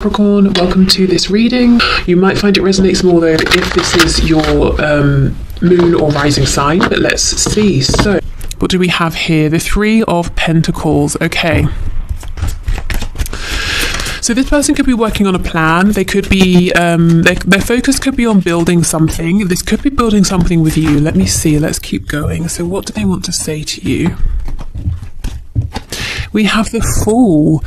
Capricorn, welcome to this reading. You might find it resonates more though if this is your moon or rising sign, but let's see. So what do we have here? The Three of Pentacles. Okay, so this person could be working on a plan. They could be their focus could be on building something. This could be building something with you. Let me see, let's keep going. So what do they want to say to you? We have the Fool.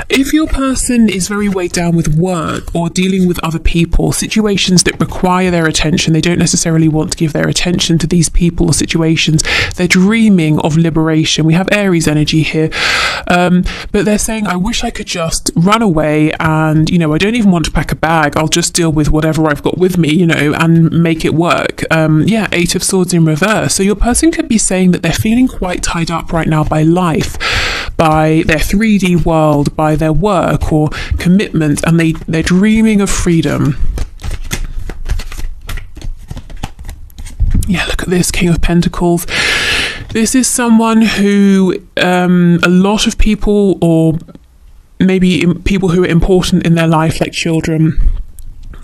If your person is very weighed down with work or dealing with other people, situations that require their attention, they don't necessarily want to give their attention to these people or situations. They're dreaming of liberation. We have Aries energy here. But they're saying, I wish I could just run away and, I don't even want to pack a bag. I'll just deal with whatever I've got with me, and make it work. Eight of Swords in reverse. So your person could be saying that they're feeling quite tied up right now by life, by their 3D world, by their work or commitment, and they're dreaming of freedom. Yeah, look at this, King of Pentacles. This is someone who a lot of people, or maybe people who are important in their life, like children,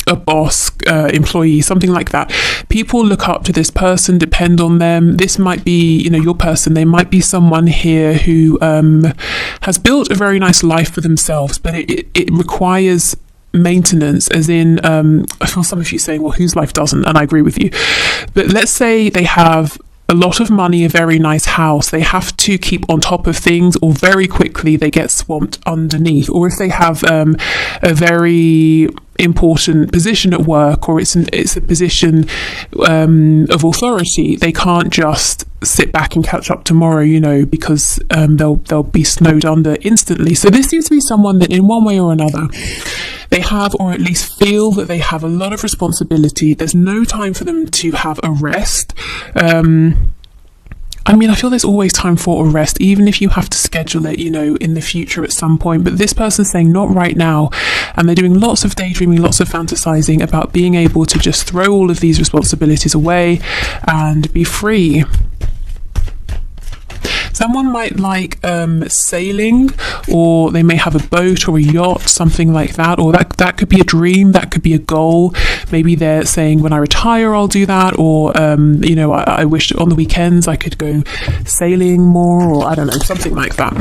a boss, employee, something like that. People look up to this person, depend on them. This might be, your person. They might be someone here who has built a very nice life for themselves, but it requires maintenance, as in, I feel some of you saying, well, whose life doesn't? And I agree with you. But let's say they have a lot of money, a very nice house. They have to keep on top of things, or very quickly they get swamped underneath. Or if they have a very important position at work, or it's a position of authority, they can't just sit back and catch up tomorrow, because they'll be snowed under instantly. So this seems to be someone that in one way or another they have, or at least feel that they have a lot of responsibility. There's no time for them to have a rest. I feel there's always time for a rest, even if you have to schedule it, in the future at some point. But this person's saying not right now. And they're doing lots of daydreaming, lots of fantasizing about being able to just throw all of these responsibilities away and be free. Someone might like sailing, or they may have a boat or a yacht, something like that, or that could be a dream, that could be a goal. Maybe they're saying, when I retire, I'll do that, or I wish on the weekends I could go sailing more, or I don't know, something like that.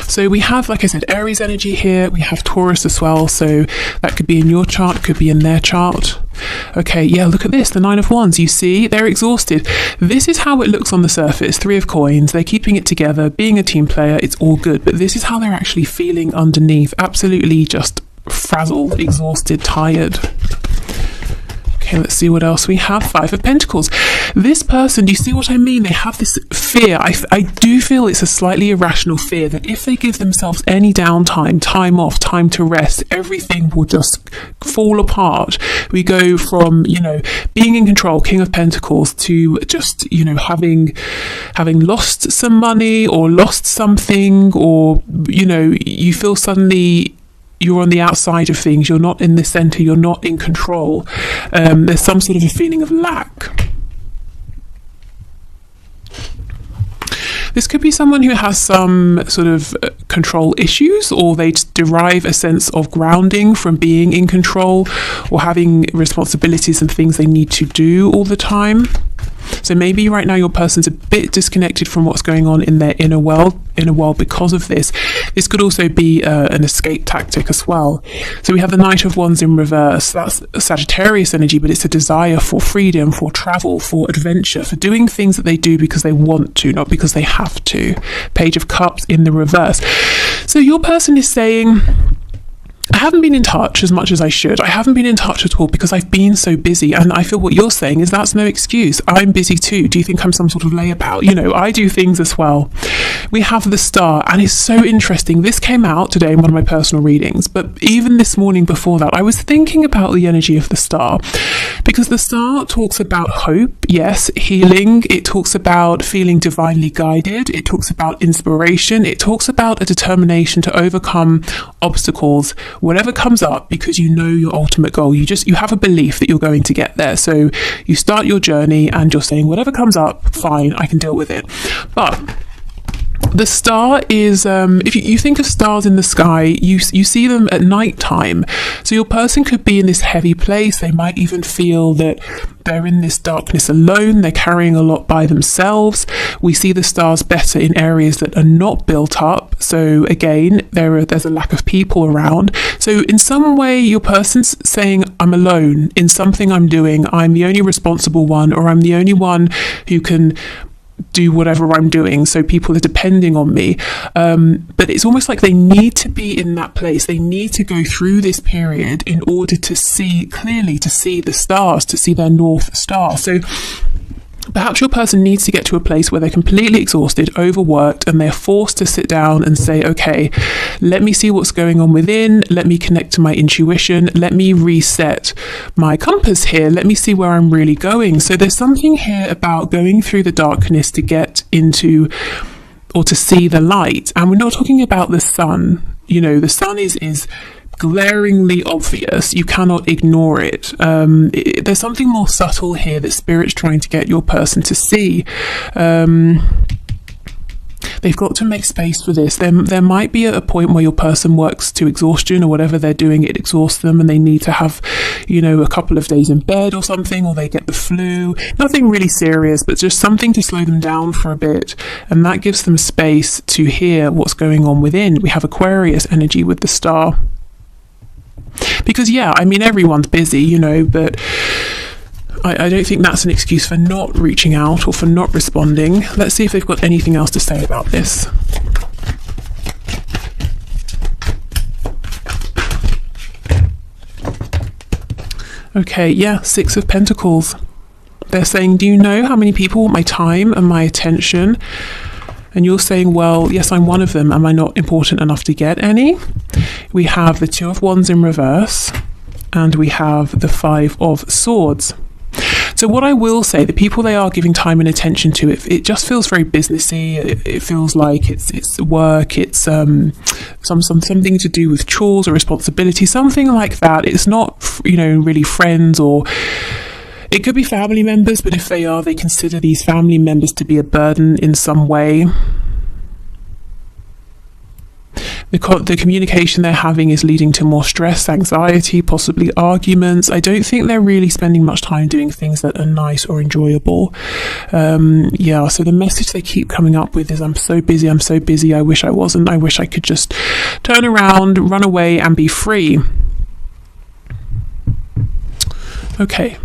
So we have, like I said, Aries energy here. We have Taurus as well. So that could be in your chart, could be in their chart. Okay, yeah, look at this, the Nine of Wands. You see, they're exhausted. This is how it looks on the surface. Three of Coins. They're keeping it together, being a team player. It's all good. But this is how they're actually feeling underneath. Absolutely just frazzled, exhausted, tired. Okay, let's see what else we have. Five of Pentacles. This person, do you see what I mean? They have this fear. I do feel it's a slightly irrational fear that if they give themselves any downtime, time off, time to rest, everything will just fall apart. We go from, being in control, King of Pentacles, to just, having lost some money or lost something, or, you feel suddenly you're on the outside of things, you're not in the center, you're not in control. There's some sort of a feeling of lack. This could be someone who has some sort of control issues, or they derive a sense of grounding from being in control or having responsibilities and things they need to do all the time. So maybe right now your person's a bit disconnected from what's going on in their inner world because of this. This could also be an escape tactic as well. So we have the Knight of Wands in reverse. That's a Sagittarius energy, but it's a desire for freedom, for travel, for adventure, for doing things that they do because they want to, not because they have to. Page of Cups in the reverse. So your person is saying, I haven't been in touch as much as I should. I haven't been in touch at all because I've been so busy. And I feel what you're saying is that's no excuse. I'm busy too. Do you think I'm some sort of layabout? I do things as well. We have the Star, and it's so interesting. This came out today in one of my personal readings, but even this morning before that, I was thinking about the energy of the Star, because the Star talks about hope, yes, healing. It talks about feeling divinely guided. It talks about inspiration. It talks about a determination to overcome obstacles, whatever comes up, because you know your ultimate goal. You have a belief that you're going to get there. So you start your journey and you're saying, whatever comes up, fine, I can deal with it. But The star is, if you think of stars in the sky, you see them at night time. So your person could be in this heavy place. They might even feel that they're in this darkness alone. They're carrying a lot by themselves. We see the stars better in areas that are not built up. So again, there's a lack of people around. So in some way, your person's saying, I'm alone in something I'm doing. I'm the only responsible one, or I'm the only one who can do whatever I'm doing, so people are depending on me, but it's almost like they need to be in that place. They need to go through this period in order to see clearly, to see the stars, to see their North Star. So perhaps your person needs to get to a place where they're completely exhausted, overworked, and they're forced to sit down and say, okay, let me see what's going on within. Let me connect to my intuition. Let me reset my compass here. Let me see where I'm really going. So there's something here about going through the darkness to get into, or to see the light. And we're not talking about the sun. You know, the sun is glaringly obvious. You cannot ignore it. There's something more subtle here that Spirit's trying to get your person to see. They've got to make space for this. There might be a point where your person works to exhaustion, or whatever they're doing, it exhausts them, and they need to have, you know, a couple of days in bed or something, or they get the flu. Nothing really serious, but just something to slow them down for a bit. And that gives them space to hear what's going on within. We have Aquarius energy with the star. Because, yeah, I mean, everyone's busy, you know, but I don't think that's an excuse for not reaching out or for not responding. Let's see if they've got anything else to say about this. Okay, yeah, Six of Pentacles. They're saying, do you know how many people want my time and my attention? And you're saying, well, yes, I'm one of them. Am I not important enough to get any? We have the Two of Wands in reverse, and we have the Five of Swords. So what I will say, the people they are giving time and attention to, it just feels very businessy. It feels like it's work. It's something to do with chores or responsibility, something like that. It's not, you know, really friends, or it could be family members, but if they are, they consider these family members to be a burden in some way. The communication they're having is leading to more stress, anxiety, possibly arguments. I don't think they're really spending much time doing things that are nice or enjoyable. Yeah, so the message they keep coming up with is, I'm so busy, I wish I wasn't. I wish I could just turn around, run away, and be free. Okay.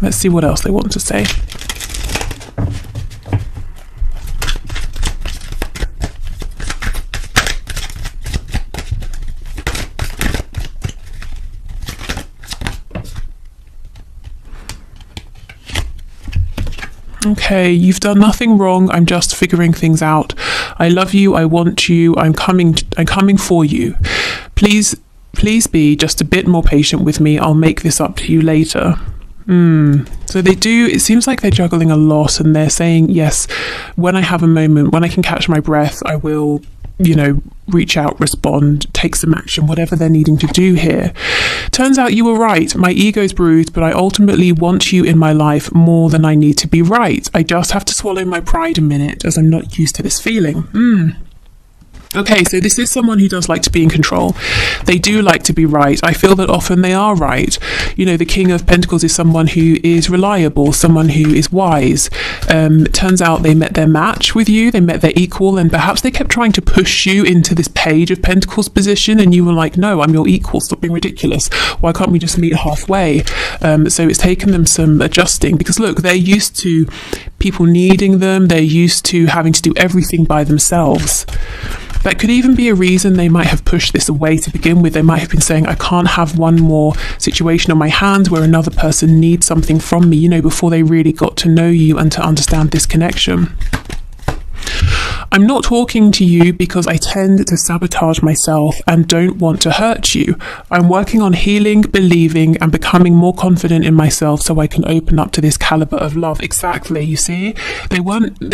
Let's see what else they want to say. Okay, you've done nothing wrong. I'm just figuring things out. I love you. I want you. I'm coming for you. Please be just a bit more patient with me. I'll make this up to you later. So they do, it seems like they're juggling a lot, and they're saying, yes, when I have a moment, when I can catch my breath, I will, you know, reach out, respond, take some action, whatever they're needing to do here. Turns out you were right. My ego's bruised, but I ultimately want you in my life more than I need to be right. I just have to swallow my pride a minute, as I'm not used to this feeling. Okay, so this is someone who does like to be in control. They do like to be right. I feel that often they are right. You know, the King of Pentacles is someone who is reliable, someone who is wise. It turns out they met their match with you, they met their equal, and perhaps they kept trying to push you into this Page of Pentacles position, and you were like, no, I'm your equal, stop being ridiculous. Why can't we just meet halfway? So it's taken them some adjusting, because look, they're used to people needing them. They're used to having to do everything by themselves. That could even be a reason they might have pushed this away to begin with. They might have been saying, I can't have one more situation on my hands where another person needs something from me, you know, before they really got to know you and to understand this connection. I'm not talking to you because I tend to sabotage myself and don't want to hurt you. I'm working on healing, believing, and becoming more confident in myself so I can open up to this caliber of love. Exactly, you see? They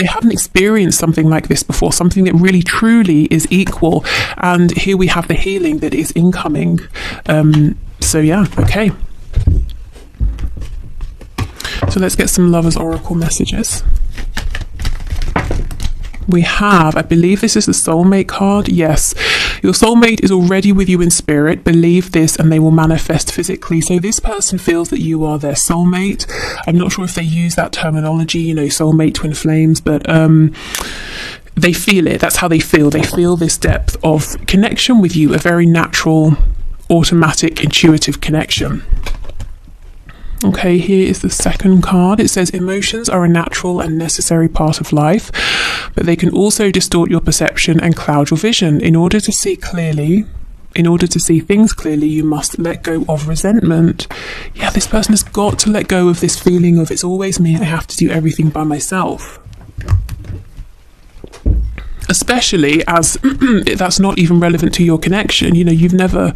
haven't experienced something like this before, something that really truly is equal. And here we have the healing that is incoming. So yeah, okay. So let's get some Lovers Oracle messages. We have, I believe this is the soulmate card. Yes, your soulmate is already with you in spirit. Believe this and they will manifest physically. So this person feels that you are their soulmate. I'm not sure if they use that terminology, you know, soulmate, twin flames, but they feel it. That's how they feel. They feel this depth of connection with you, a very natural, automatic, intuitive connection. Okay, here is the second card. It says emotions are a natural and necessary part of life, but they can also distort your perception and cloud your vision. In order to see clearly, in order to see things clearly, you must let go of resentment. Yeah, this person has got to let go of this feeling of it's always me, I have to do everything by myself. Especially as that's not even relevant to your connection. You know, you've never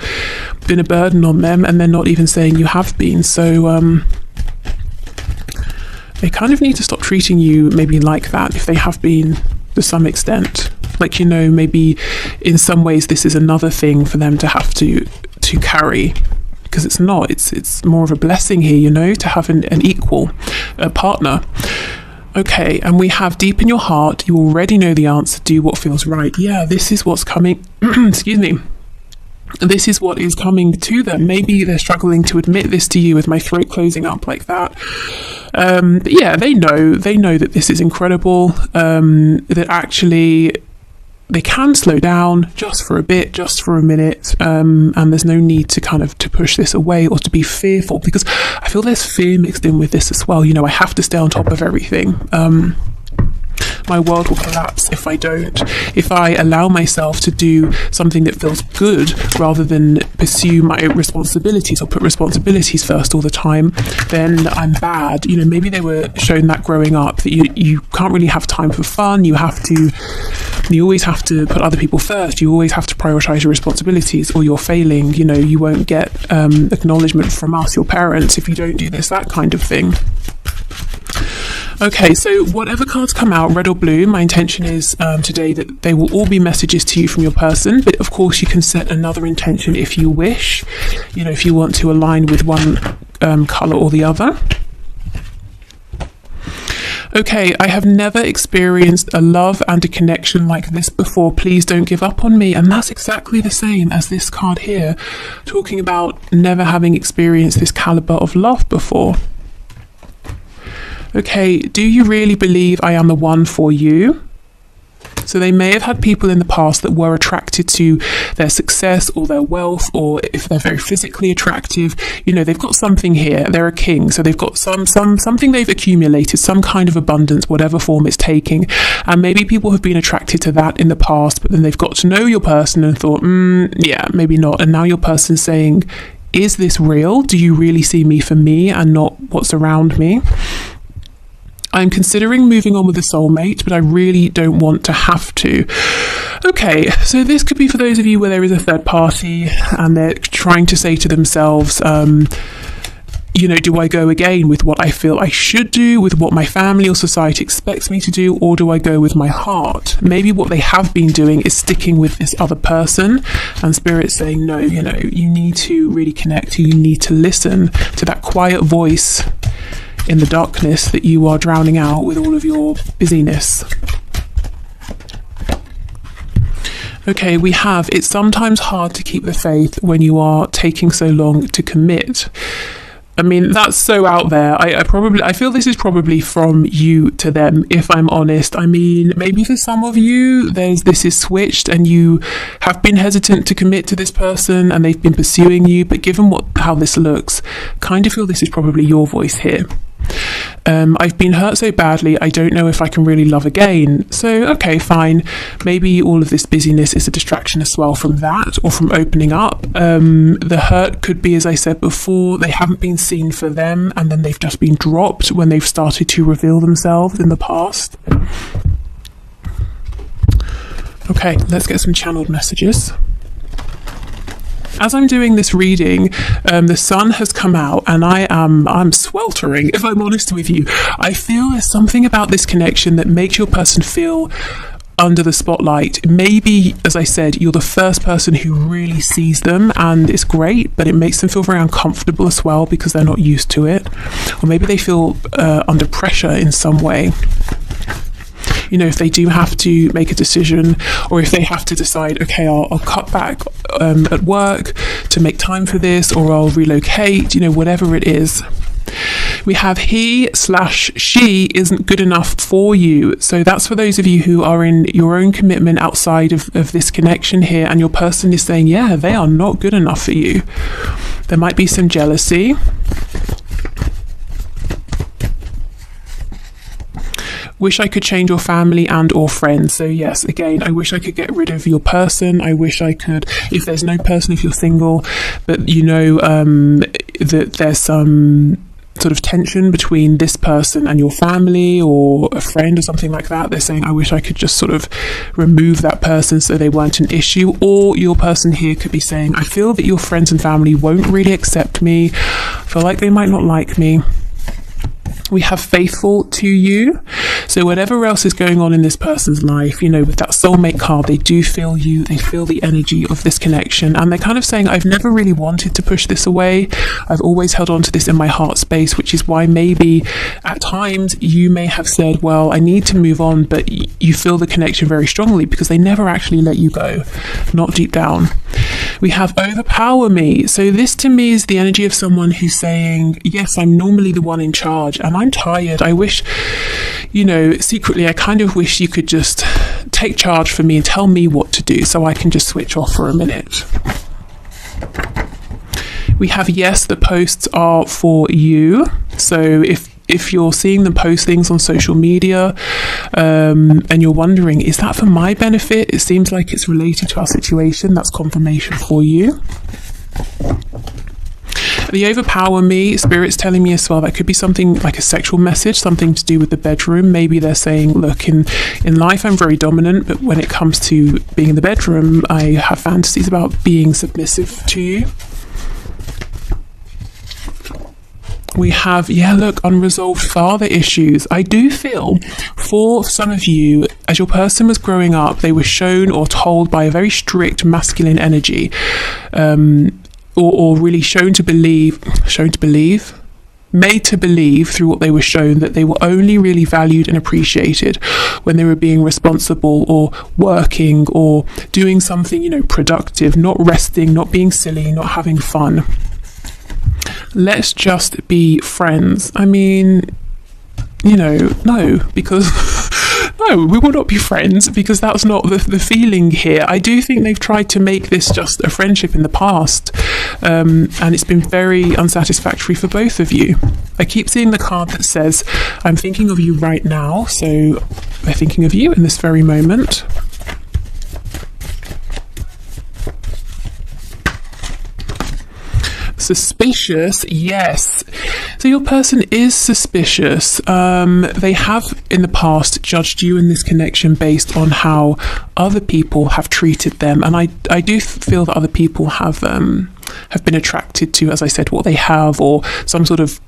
been a burden on them and they're not even saying you have been. So they kind of need to stop treating you maybe like that if they have been to some extent. Like, you know, maybe in some ways this is another thing for them to have to carry, because it's not. It's more of a blessing here, you know, to have an equal partner. Okay, and we have deep in your heart, you already know the answer, do what feels right. Yeah, this is what's coming, excuse me. This is what is coming to them. Maybe they're struggling to admit this to you with my throat closing up like that. But yeah, they know that this is incredible, that actually they can slow down just for a bit, just for a minute, and there's no need to kind of to push this away or to be fearful, because I feel there's fear mixed in with this as well. You know, I have to stay on top of everything. My world will collapse if I don't. If I allow myself to do something that feels good rather than pursue my responsibilities or put responsibilities first all the time, then I'm bad. You know, maybe they were shown that growing up, that you can't really have time for fun. You always have to put other people first. You always have to prioritize your responsibilities or you're failing. You know, you won't get acknowledgement from us, your parents, if you don't do this, that kind of thing. Okay, so whatever cards come out, red or blue, my intention is today that they will all be messages to you from your person, but of course you can set another intention if you wish, you know, if you want to align with one colour or the other. Okay, I have never experienced a love and a connection like this before. Please don't give up on me. And that's exactly the same as this card here, talking about never having experienced this calibre of love before. Okay, do you really believe I am the one for you? So they may have had people in the past that were attracted to their success or their wealth, or if they're very physically attractive, you know, they've got something here. They're a king, so they've got something they've accumulated, some kind of abundance, whatever form it's taking. And maybe people have been attracted to that in the past, but then they've got to know your person and thought, yeah, maybe not. And now your person's saying, is this real? Do you really see me for me and not what's around me? I'm considering moving on with a soulmate, but I really don't want to have to. Okay, so this could be for those of you where there is a third party and they're trying to say to themselves, you know, do I go again with what I feel I should do, with what my family or society expects me to do, or do I go with my heart? Maybe what they have been doing is sticking with this other person, and Spirit's saying, no, you know, you need to really connect, you need to listen to that quiet voice in the darkness that you are drowning out with all of your busyness. Okay, we have, it's sometimes hard to keep the faith when you are taking so long to commit. I mean, that's so out there. I feel this is probably from you to them, if I'm honest. I mean, maybe for some of you, this is switched and you have been hesitant to commit to this person and they've been pursuing you. But given how this looks, kind of feel this is probably your voice here. I've been hurt so badly, I don't know if I can really love again. So, okay, fine. Maybe all of this busyness is a distraction as well from that, or from opening up. The hurt could be, as I said before, they haven't been seen for them, and then they've just been dropped when they've started to reveal themselves in the past. Okay, let's get some channeled messages. As I'm doing this reading, the sun has come out and I'm sweltering, if I'm honest with you. I feel there's something about this connection that makes your person feel under the spotlight. Maybe, as I said, you're the first person who really sees them and it's great, but it makes them feel very uncomfortable as well because they're not used to it. Or maybe they feel under pressure in some way. you know, if they do have to make a decision, or if they have to decide, okay, I'll cut back at work to make time for this, or I'll relocate, you know, whatever it is. We have he/she isn't good enough for you. So that's for those of you who are in your own commitment outside of this connection here, and your person is saying, yeah, they are not good enough for you. There might be some jealousy. Wish I could change your family and or friends. So yes, again, I wish I could get rid of your person. I wish I could, if there's no person, if you're single, but you know that there's some sort of tension between this person and your family or a friend or something like that. They're saying, I wish I could just sort of remove that person so they weren't an issue. Or your person here could be saying, I feel that your friends and family won't really accept me. I feel like they might not like me. We have faithful to you. So whatever else is going on in this person's life, you know, with that soulmate card, they do feel you, they feel the energy of this connection, and they're kind of saying, I've never really wanted to push this away. I've always held on to this in my heart space, which is why maybe at times you may have said, well, I need to move on, but you feel the connection very strongly because they never actually let you go, not deep down. We have overpower me. So this to me is the energy of someone who's saying, yes, I'm normally the one in charge and I'm tired. I wish, you know, secretly, I kind of wish you could just take charge for me and tell me what to do so I can just switch off for a minute. We have yes, the posts are for you. So if you're seeing them post things on social media and you're wondering, is that for my benefit? It seems like it's related to our situation. That's confirmation for you. The overpower me, Spirit's telling me as well, that could be something like a sexual message, something to do with the bedroom. Maybe they're saying, look, in life I'm very dominant, but when it comes to being in the bedroom, I have fantasies about being submissive to you. We have, unresolved father issues. I do feel for some of you, as your person was growing up, they were shown or told by a very strict masculine energy, or really made to believe through what they were shown that they were only really valued and appreciated when they were being responsible or working or doing something, you know, productive, not resting, not being silly, not having fun. Let's just be friends. I mean, you know, no, because no, we will not be friends because that's not the feeling here. I do think they've tried to make this just a friendship in the past, and it's been very unsatisfactory for both of you. I keep seeing the card that says, I'm thinking of you right now. So they're thinking of you in this very moment. Suspicious, yes. So your person is suspicious. They have in the past judged you in this connection based on how other people have treated them, and I do feel that other people have been attracted to, as I said, what they have, or some sort of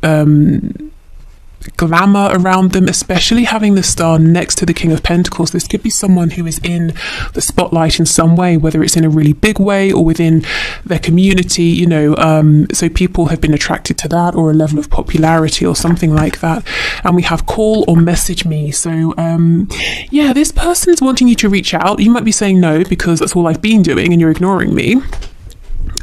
glamour around them, especially having the star next to the King of Pentacles. This could be someone who is in the spotlight in some way, whether it's in a really big way or within their community, you know, so people have been attracted to that, or a level of popularity or something like that. And we have call or message me. So this person's wanting you to reach out. You might be saying no because that's all I've been doing and you're ignoring me.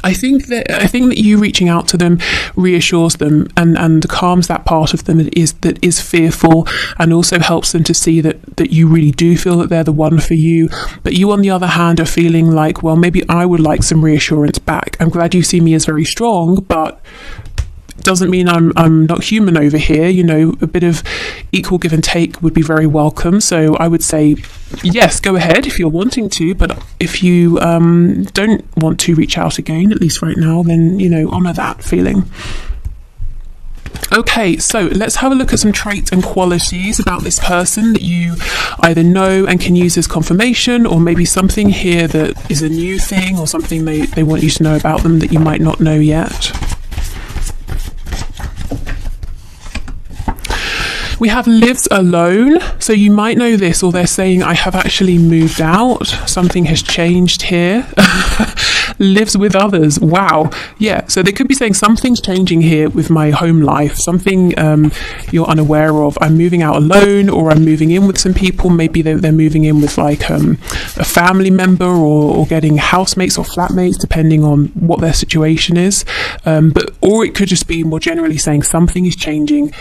I think that you reaching out to them reassures them and calms that part of them that is fearful, and also helps them to see that you really do feel that they're the one for you. But you, on the other hand, are feeling like, well, maybe I would like some reassurance back. I'm glad you see me as very strong, but doesn't mean I'm not human over here. You know, a bit of equal give and take would be very welcome. So I would say, yes, go ahead if you're wanting to, but if you don't want to reach out again, at least right now, then, you know, honour that feeling. Okay, so let's have a look at some traits and qualities about this person that you either know and can use as confirmation, or maybe something here that is a new thing or something they want you to know about them that you might not know yet. We have lives alone. So you might know this, or they're saying, I have actually moved out. Something has changed here. Lives with others. Wow. Yeah. So they could be saying something's changing here with my home life, something you're unaware of. I'm moving out alone, or I'm moving in with some people. Maybe they're moving in with like a family member, or getting housemates or flatmates, depending on what their situation is. Or it could just be more generally saying something is changing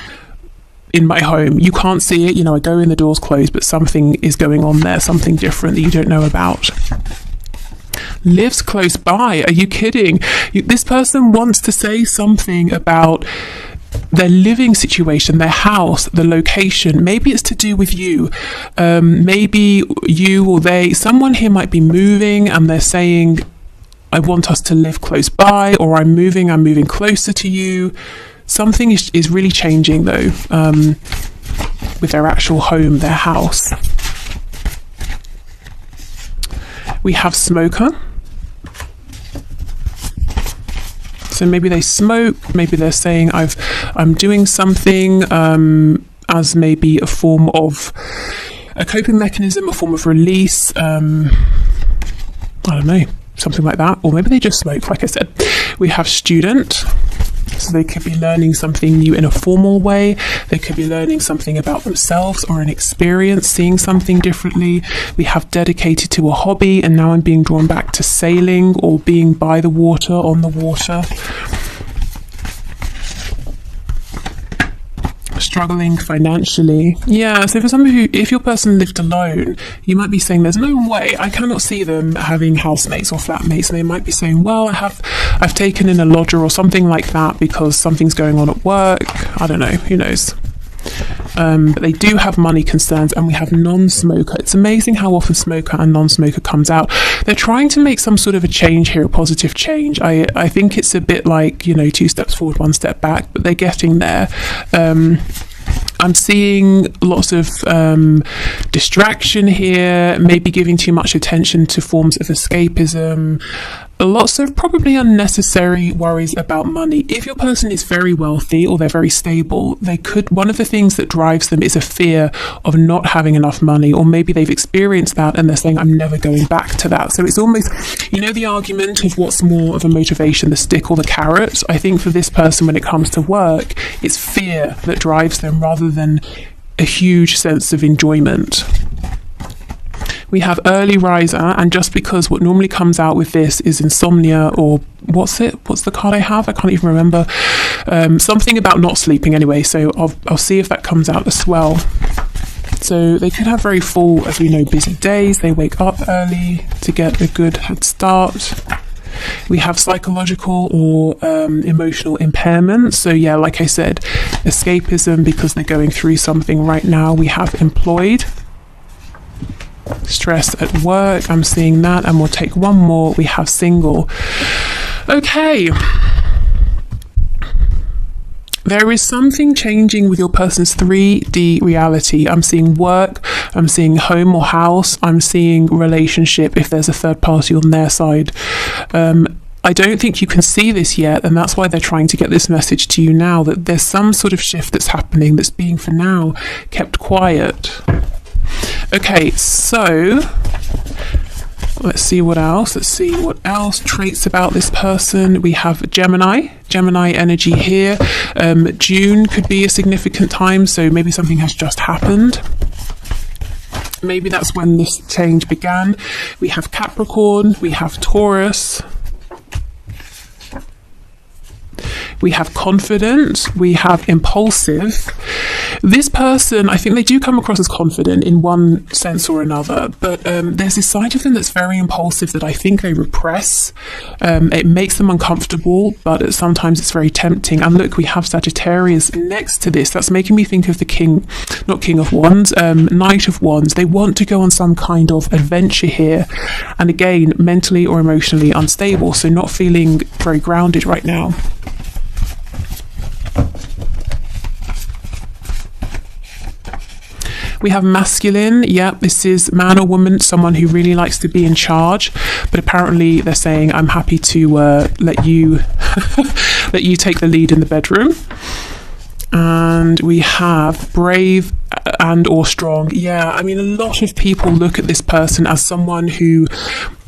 in my home. You can't see it, I go in, the door's closed, but something is going on there, something different that you don't know about. Lives close by. Are you kidding? This person wants to say something about their living situation, their house, the location. Maybe it's to do with you. Maybe you or they, someone here might be moving and they're saying, I want us to live close by, or I'm moving closer to you. Something is really changing though, with their actual home, their house. We have smoker. So maybe they smoke, maybe they're saying I'm doing something as maybe a form of a coping mechanism, a form of release. I don't know, something like that. Or maybe they just smoke, like I said. We have student. So they could be learning something new in a formal way. They could be learning something about themselves or an experience, seeing something differently. We have dedicated to a hobby, and now I'm being drawn back to sailing or being by the water, on the water. Struggling financially. Yeah, so for some of you, if your person lived alone, you might be saying there's no way, I cannot see them having housemates or flatmates. And they might be saying, well, I've taken in a lodger or something like that because something's going on at work. I don't know, who knows. But they do have money concerns, and we have non-smoker. It's amazing how often smoker and non-smoker comes out. They're trying to make some sort of a change here, a positive change. I think it's a bit like, 2 steps forward, 1 step back, but they're getting there. I'm seeing lots of distraction here, maybe giving too much attention to forms of escapism, lots of probably unnecessary worries about money. If your person is very wealthy or they're very stable, one of the things that drives them is a fear of not having enough money, or maybe they've experienced that and they're saying, I'm never going back to that. So it's almost, the argument of what's more of a motivation, the stick or the carrot. I think for this person, when it comes to work, it's fear that drives them rather than a huge sense of enjoyment. We have early riser, and just because what normally comes out with this is insomnia, or what's the card I have? I can't even remember. Something about not sleeping anyway, so I'll see if that comes out as well. So they could have very full, as we know, busy days. They wake up early to get a good head start. We have psychological or emotional impairment. So yeah, like I said, escapism because they're going through something right now. We have employed. Stress at work, I'm seeing that, and we'll take one more. We have single. Okay. There is something changing with your person's 3D reality. I'm seeing work, I'm seeing home or house, I'm seeing relationship if there's a third party on their side. I don't think you can see this yet, and that's why they're trying to get this message to you now, that there's some sort of shift that's happening that's being, for now, kept quiet. Okay, so let's see what else. Traits about this person. We have Gemini energy here. June could be a significant time, so maybe something has just happened. Maybe that's when this change began. We have Capricorn, we have Taurus. We have confident, we have impulsive. This person, I think they do come across as confident in one sense or another, but there's this side of them that's very impulsive that I think they repress. It makes them uncomfortable, but sometimes it's very tempting. And look, we have Sagittarius next to this. That's making me think of the King of Wands, Knight of Wands. They want to go on some kind of adventure here. And again, mentally or emotionally unstable, so not feeling very grounded right now. We have masculine. Yeah, this is man or woman, someone who really likes to be in charge, but apparently they're saying, I'm happy to let you let you take the lead in the bedroom. And we have brave and or strong. Yeah, I mean, a lot of people look at this person as someone who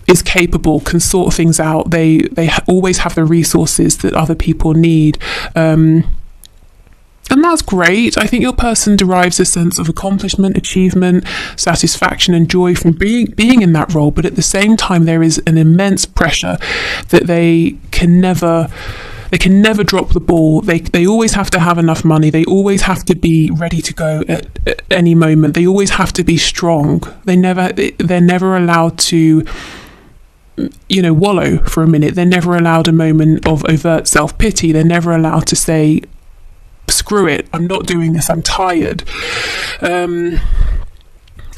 is capable, can sort things out. They always have the resources that other people need. And that's great. I think your person derives a sense of accomplishment, achievement, satisfaction, and joy from being in that role. But at the same time, there is an immense pressure that they can never drop the ball. They always have to have enough money. They always have to be ready to go at any moment. They always have to be strong. They're never allowed to, wallow for a minute. They're never allowed a moment of overt self-pity. They're never allowed to say, screw it, I'm not doing this, I'm tired. And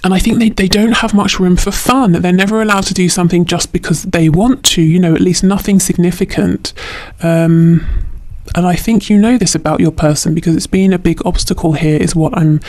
I think they don't have much room for fun. They're never allowed to do something just because they want to, at least nothing significant. And I think this about your person, because it's been a big obstacle here, is what I'm